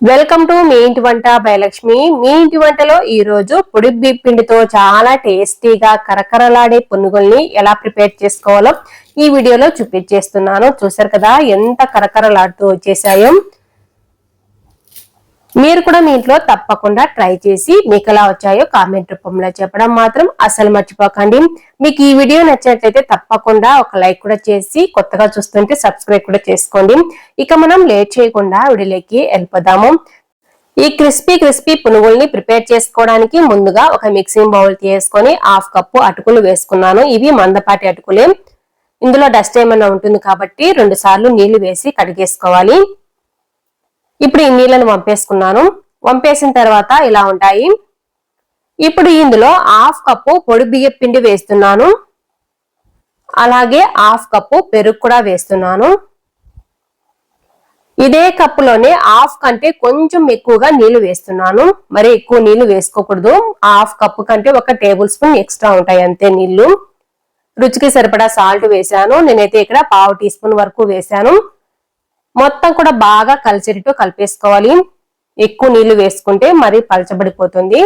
Welcome to me ఇంటి వంట by Lakshmi. మీ ఇంటి వంటలో ఈ రోజు పొడి బియ్యం పిండితో చాలా టేస్టీగా కరకరలాడే పునుగుల్ని ఎలా ప్రిపేర్ చేసుకోవాలో ఈ వీడియోలో చూపించేస్తున్నాను. చూసారు కదా ఎంత కరకరలాడుతూ వచ్చేసాయో. మీరు కూడా మీ ఇంట్లో తప్పకుండా ట్రై చేసి మీకు ఎలా వచ్చాయో కామెంట్ రూపంలో చెప్పడం మాత్రం అసలు మర్చిపోకండి. మీకు ఈ వీడియో నచ్చినట్లయితే తప్పకుండా ఒక లైక్ కూడా చేసి కొత్తగా చూస్తుంటే సబ్స్క్రైబ్ కూడా చేసుకోండి. ఇక మనం లేట్ చేయకుండా వీడియోలోకి వెళ్ళిపోదాము. ఈ క్రిస్పీ పునుగుల్ని ప్రిపేర్ చేసుకోవడానికి ముందుగా ఒక మిక్సింగ్ బౌల్ తీసుకొని 1/2 కప్పు అటుకులు వేసుకున్నాను. ఇవి మందపాటి అటుకులే. ఇందులో డస్ట్ ఏమైనా ఉంటుంది కాబట్టి 2 సార్లు నీళ్లు వేసి కడిగేసుకోవాలి. ఇప్పుడు ఈ నీళ్ళను వంపేసుకున్నాను. వంపేసిన తర్వాత ఇలా ఉంటాయి. ఇప్పుడు ఇందులో 1/2 కప్పు పొడి బియ్యం పిండి వేస్తున్నాను. అలాగే 1/2 కప్పు పెరుగు కూడా వేస్తున్నాను. ఇదే కప్పులోనే 1/2 కంటే కొంచెం ఎక్కువగా నీళ్లు వేస్తున్నాను. మరి ఎక్కువ నీళ్లు వేసుకోకూడదు. 1/2 కప్పు కంటే 1 టేబుల్ స్పూన్ ఎక్స్ట్రా ఉంటాయి అంతే నీళ్లు. రుచికి సరిపడా సాల్ట్ వేసాను. నేనైతే ఇక్కడ 1/2 టీ స్పూన్ వరకు వేసాను. మొత్తం కూడా బాగా కలిసేటట్టు కలిపేసుకోవాలి. ఎక్కువ నీళ్లు వేసుకుంటే మరి పలచబడిపోతుంది.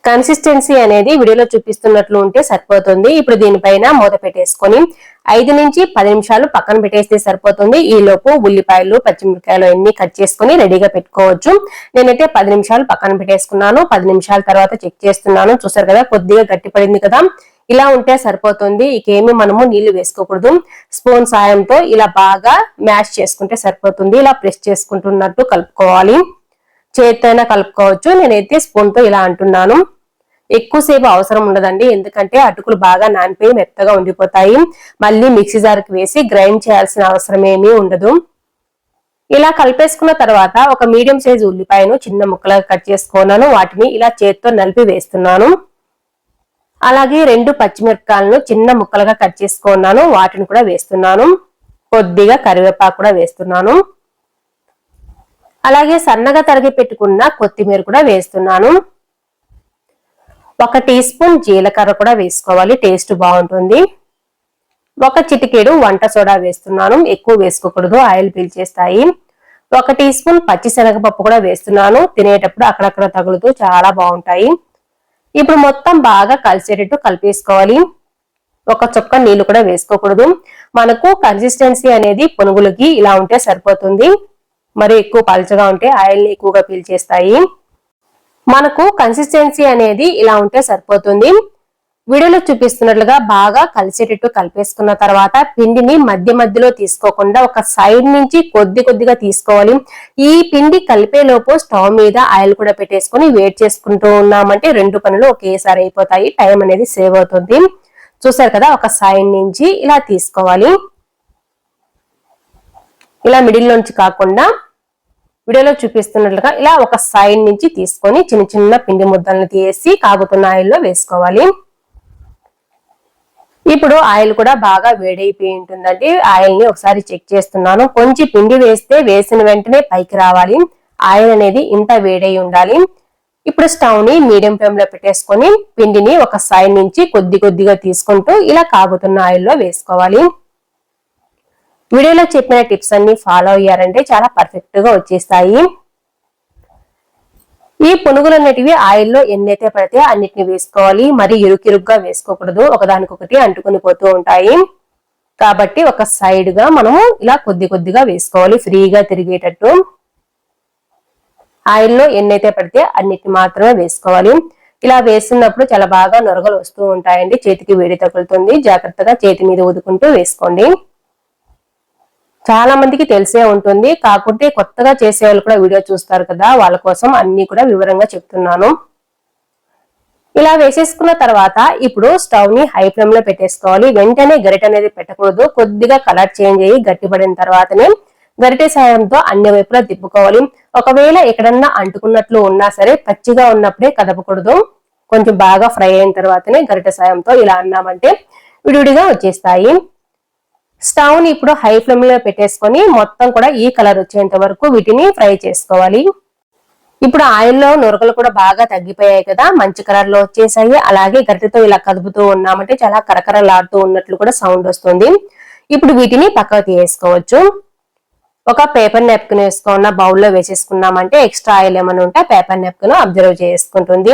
కన్సిస్టెన్సీ అనేది వీడియోలో చూపిస్తున్నట్లు ఉంటే సరిపోతుంది. ఇప్పుడు దీనిపైన మూత పెట్టేసుకొని 5 నుంచి 10 నిమిషాలు పక్కన పెట్టేస్తే సరిపోతుంది. ఈ లోపు ఉల్లిపాయలు పచ్చిమిరపకాయలు అన్ని కట్ చేసుకుని రెడీగా పెట్టుకోవచ్చు. నేనైతే 10 నిమిషాలు పక్కన పెట్టేసుకున్నాను. 10 నిమిషాల తర్వాత చెక్ చేస్తున్నాను. చూసారు కదా కొద్దిగా గట్టిపడింది కదా. ఇలా ఉంటే సరిపోతుంది. ఇకేమి మనము నీళ్లు వేసుకోకూడదు. స్పూన్ సాయంతో ఇలా బాగా మ్యాష్ చేసుకుంటే సరిపోతుంది. ఇలా ప్రెస్ చేసుకుంటున్నట్టు కలుపుకోవాలి. చేతితో కలుపుకోవచ్చు. నేనైతే స్పూన్ తో ఇలా అంటున్నాను. ఎక్కువసేపు అవసరం ఉండదండి. ఎందుకంటే అటుకులు బాగా నానిపోయి మెత్తగా ఉండిపోతాయి. మళ్ళీ మిక్సీ జార్కి వేసి గ్రైండ్ చేయాల్సిన అవసరం ఏమీ ఉండదు. ఇలా కలిపేసుకున్న తర్వాత ఒక మీడియం సైజు ఉల్లిపాయను చిన్న ముక్కలుగా కట్ చేసుకున్నాను. వాటిని ఇలా చేతితో నలిపి వేస్తున్నాను. అలాగే 2 పచ్చిమిరపకాయలను చిన్న ముక్కలుగా కట్ చేసుకున్నాను. వాటిని కూడా వేస్తున్నాను. కొద్దిగా కరివేపాకు కూడా వేస్తున్నాను. అలాగే సన్నగా తరిగి పెట్టుకున్న కొత్తిమీర కూడా వేస్తున్నాను. 1 టీ స్పూన్ జీలకర్ర కూడా వేసుకోవాలి. టేస్ట్ బాగుంటుంది. 1 చిటికెడు వంట సోడా వేస్తున్నాను. ఎక్కువ వేసుకోకూడదు, ఆయిల్ పీల్చేస్తాయి. 1 టీ స్పూన్ పచ్చిశనగపప్పు కూడా వేస్తున్నాను. తినేటప్పుడు అక్కడక్కడ తగులుతూ చాలా బాగుంటాయి. ఇప్పుడు మొత్తం బాగా కలిసేటట్టు కలిపేసుకోవాలి. 1 చుక్క నీళ్లు కూడా వేసుకోకూడదు. మనకు కన్సిస్టెన్సీ అనేది పునుగులకి ఇలా ఉంటే సరిపోతుంది. మరి ఎక్కువ పలచగా ఉంటే ఆయిల్ ని ఎక్కువగా పీల్చేస్తాయి. మనకు కన్సిస్టెన్సీ అనేది ఇలా ఉంటే సరిపోతుంది. వీడియోలో చూపిస్తున్నట్లుగా బాగా కలిసేటట్టు కలిపేసుకున్న తర్వాత పిండిని మధ్య మధ్యలో తీసుకోకుండా ఒక సైడ్ నుంచి కొద్దిగా తీసుకోవాలి. ఈ పిండి కలిపే లోపు స్టవ్ మీద ఆయిల్ కూడా పెట్టేసుకొని వేడి చేసుకుంటూ ఉన్నామంటే 2 పనులు ఒకేసారి అయిపోతాయి. టైం అనేది సేవ్ అవుతుంది. చూసారు కదా ఒక సైడ్ నుంచి ఇలా తీసుకోవాలి. ఇలా మిడిల్ నుంచి కాకుండా వీడియోలో చూపిస్తున్నట్లుగా ఇలా ఒక సైడ్ నుంచి తీసుకొని చిన్న చిన్న పిండి ముద్దలను తీసి కాగుతున్న ఆయిల్లో వేసుకోవాలి. ఇప్పుడు ఆయిల్ కూడా బాగా వేడైపోయి ఉంటుందండి. ఆయిల్ ని ఒకసారి చెక్ చేస్తున్నాను. కొంచెం పిండి వేసిన వెంటనే పైకి రావాలి. ఆయిల్ అనేది ఇంత వేడై ఉండాలి. ఇప్పుడు స్టవ్ ని మీడియం ఫ్లేమ్ లో పెట్టేసుకొని పిండిని ఒక సైడ్ నుంచి కొద్దిగా తీసుకుంటూ ఇలా కాగుతున్న ఆయిల్లో వేసుకోవాలి. వీడియోలో చెప్పిన టిప్స్ అన్ని ఫాలో అయ్యారంటే చాలా పర్ఫెక్ట్ గా వచ్చేస్తాయి. ఈ పునుగులన్నిటివి ఆయిల్లో ఎన్నైతే పడితే అన్నిటిని వేసుకోవాలి. మరి ఇరుకిరుగ్గా వేసుకోకూడదు. ఒకదానికొకటి అంటుకుని పోతూ ఉంటాయి. కాబట్టి ఒక సైడ్ గా మనము ఇలా కొద్దిగా వేసుకోవాలి. ఫ్రీగా తిరిగేటట్టు ఆయిల్లో ఎన్నైతే పడితే అన్నిటిని మాత్రమే వేసుకోవాలి. ఇలా వేస్తున్నప్పుడు చాలా బాగా నొరగలు వస్తూ ఉంటాయండి. చేతికి వేడి తగులుతుంది. జాగ్రత్తగా చేతి మీద ఊదుకుంటూ వేసుకోండి. చాలా మందికి తెలిసే ఉంటుంది. కాకుంటే కొత్తగా చేసే వాళ్ళు కూడా వీడియో చూస్తారు కదా, వాళ్ళ కోసం అన్ని కూడా వివరంగా చెప్తున్నాను. ఇలా వేసేసుకున్న తర్వాత ఇప్పుడు స్టవ్ ని హై ఫ్లేమ్ లో పెట్టేసుకోవాలి. వెంటనే గరిటె అనేది పెట్టకూడదు. కొద్దిగా కలర్ చేంజ్ అయ్యి గట్టిపడిన తర్వాతనే గరిటె సాయంతో అన్ని వైపులా తిప్పుకోవాలి. ఒకవేళ ఎక్కడన్నా అంటుకున్నట్లు ఉన్నా సరే పచ్చిగా ఉన్నప్పుడే కదపకూడదు. కొంచెం బాగా ఫ్రై అయిన తర్వాతనే గరిటె సాయంతో ఇలా అన్నామంటే విడివిడిగా వచ్చేస్తాయి. స్టవ్ ని ఇప్పుడు హై ఫ్లేమ్ లో పెట్టేసుకొని మొత్తం కూడా ఈ కలర్ వచ్చేంత వరకు వీటిని ఫ్రై చేసుకోవాలి. ఇప్పుడు ఆయిల్లో నురగలు కూడా బాగా తగ్గిపోయాయి కదా, మంచి కలర్ లో వచ్చేసాయి. అలాగే గరిటెతో ఇలా కదుపుతూ ఉన్నామంటే చాలా కరకరలాడుతూ ఉన్నట్లు కూడా సౌండ్ వస్తుంది. ఇప్పుడు వీటిని పక్కకు తీసుకోవచ్చు. ఒక పేపర్ నెప్కిన్ వేసుకున్న బౌల్లో వేసేసుకున్నామంటే ఎక్స్ట్రా ఆయిల్ ఏమైనా ఉంటే పేపర్ నెప్కిన్ అబ్జర్వ్ చేసుకుంటుంది.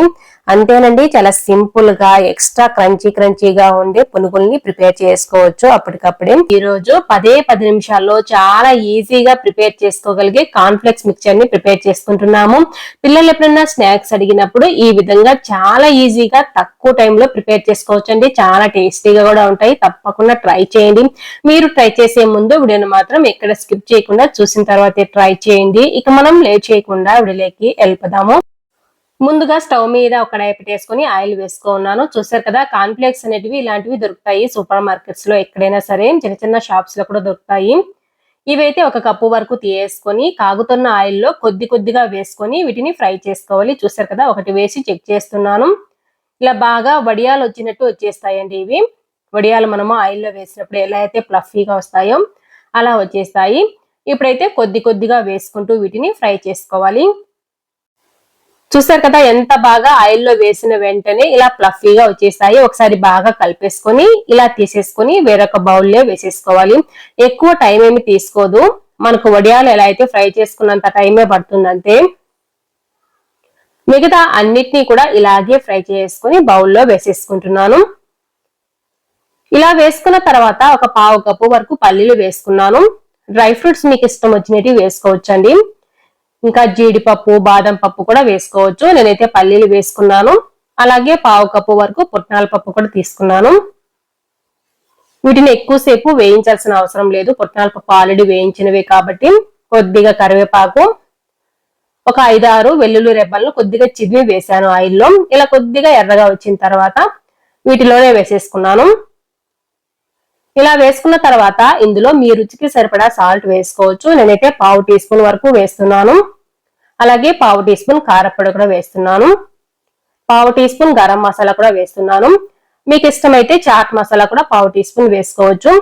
అంతేనండి, చాలా సింపుల్ గా ఎక్స్ట్రా క్రంచీగా ఉండే పునుగుల్ని ప్రిపేర్ చేసుకోవచ్చు అప్పటికప్పుడే. ఈ రోజు 10 నిమిషాల్లో చాలా ఈజీగా ప్రిపేర్ చేసుకోగలిగే కాన్ఫ్లెక్స్ మిక్చర్ ని ప్రిపేర్ చేసుకుంటున్నాము. పిల్లలు ఎప్పుడైనా స్నాక్స్ అడిగినప్పుడు ఈ విధంగా చాలా ఈజీగా తక్కువ టైంలో ప్రిపేర్ చేసుకోవచ్చు అండి. చాలా టేస్టీగా కూడా ఉంటాయి. తప్పకుండా ట్రై చేయండి. మీరు ట్రై చేసే ముందు వీడియోని మాత్రం ఎక్కడ స్కిప్ చేయకుండా చూసిన తర్వాతే ట్రై చేయండి. ఇక మనం లేట్ చేయకుండా వీడియోలోకి వెళ్ళిపోదాము. ముందుగా స్టవ్ మీద ఒక కడాయి పెట్టేసుకొని ఆయిల్ వేసుకున్నాను. చూసారు కదా, కాన్ఫ్లెక్స్ అనేటివి ఇలాంటివి దొరుకుతాయి సూపర్ మార్కెట్స్ లో, ఎక్కడైనా సరే చిన్న షాప్స్ లో కూడా దొరుకుతాయి. ఇవైతే 1 కప్పు వరకు తీసుకొని కాగుతున్న ఆయిల్లో కొద్దిగా వేసుకొని వీటిని ఫ్రై చేసుకోవాలి. చూసారు కదా, ఒకటి వేసి చెక్ చేస్తున్నాను. ఇలా బాగా వడియాలు వచ్చినట్టు వచ్చేస్తాయండి. ఇవి వడియాలు మనము ఆయిల్లో వేసినప్పుడు ఎలా అయితే ఫ్లఫీగా వస్తాయో అలా వచ్చేస్తాయి. ఇప్పుడైతే కొద్దిగా వేసుకుంటూ వీటిని ఫ్రై చేసుకోవాలి. చూసారు కదా, ఎంత బాగా ఆయిల్లో వేసిన వెంటనే ఇలా ఫ్లఫీగా వచ్చేస్తాయి. ఒకసారి బాగా కలిపేసుకొని ఇలా తీసేసుకొని వేరొక బౌల్లో వేసేసుకోవాలి. ఎక్కువ టైం ఏమి తీసుకోదు, మనకు వడియాలు ఎలా అయితే ఫ్రై చేసుకున్నంత టైమే పడుతుందంతే. మిగతా అన్నిటినీ కూడా ఇలాగే ఫ్రై చేసుకొని బౌల్లో వేసేసుకుంటున్నాను. ఇలా వేసుకున్న తర్వాత ఒక 1/2 కప్పు వరకు పల్లీలు వేసుకున్నాను. డ్రై ఫ్రూట్స్ మీకు ఇష్టం వచ్చినవి వేసుకోవచ్చండి. ఇంకా జీడిపప్పు, బాదం పప్పు కూడా వేసుకోవచ్చు. నేనైతే పల్లీలు వేసుకున్నాను. అలాగే 1/2 కప్పు వరకు పుట్నాల పప్పు కూడా తీసుకున్నాను. వీటిని ఎక్కువసేపు వేయించాల్సిన అవసరం లేదు, పుట్నాల పప్పు ఆల్రెడీ వేయించినవే కాబట్టి. కొద్దిగా కరివేపాకు, ఒక 5-6 వెల్లుల్లి రెబ్బలను కొద్దిగా చిదిమి వేసాను ఆయిల్లో. ఇలా కొద్దిగా ఎర్రగా వచ్చిన తర్వాత వీటిలోనే వేసేసుకున్నాను. ఇలా వేసుకున్న తర్వాత ఇందులో మీ రుచికి సరిపడా సాల్ట్ వేసుకోవచ్చు. నేనైతే 1/2 టీ స్పూన్ వరకు వేస్తున్నాను. అలాగే 1/2 టీ స్పూన్ కారపొడి కూడా వేస్తున్నాను. 1/2 టీ స్పూన్ గరం మసాలా కూడా వేస్తున్నాను. మీకు ఇష్టమైతే చాట్ మసాలా కూడా 1/2 టీ స్పూన్ వేసుకోవచ్చు.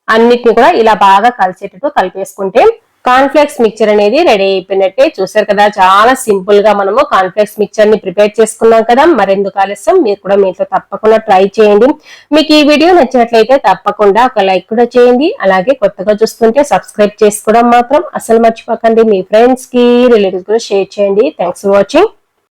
అన్నిటిని కూడా ఇలా బాగా కలిసేటట్టు కలిపేసుకుంటే కాన్ఫ్లెక్స్ మిక్చర్ అనేది రెడీ అయిపోయినట్టే. చూసారు కదా, చాలా సింపుల్ గా మనము కాన్ఫ్లెక్స్ మిక్చర్ ని ప్రిపేర్ చేసుకున్నాం కదా. మరెందుకు ఆలస్యం, మీరు కూడా మీతో తప్పకుండా ట్రై చేయండి. మీకు ఈ వీడియో నచ్చినట్లయితే తప్పకుండా ఒక లైక్ కూడా చేయండి. అలాగే కొత్తగా చూస్తుంటే సబ్స్క్రైబ్ చేసుకోవడం మాత్రం అసలు మర్చిపోకండి. మీ ఫ్రెండ్స్ కి, రిలేటివ్స్ కూడా షేర్ చేయండి. Thanks for watching.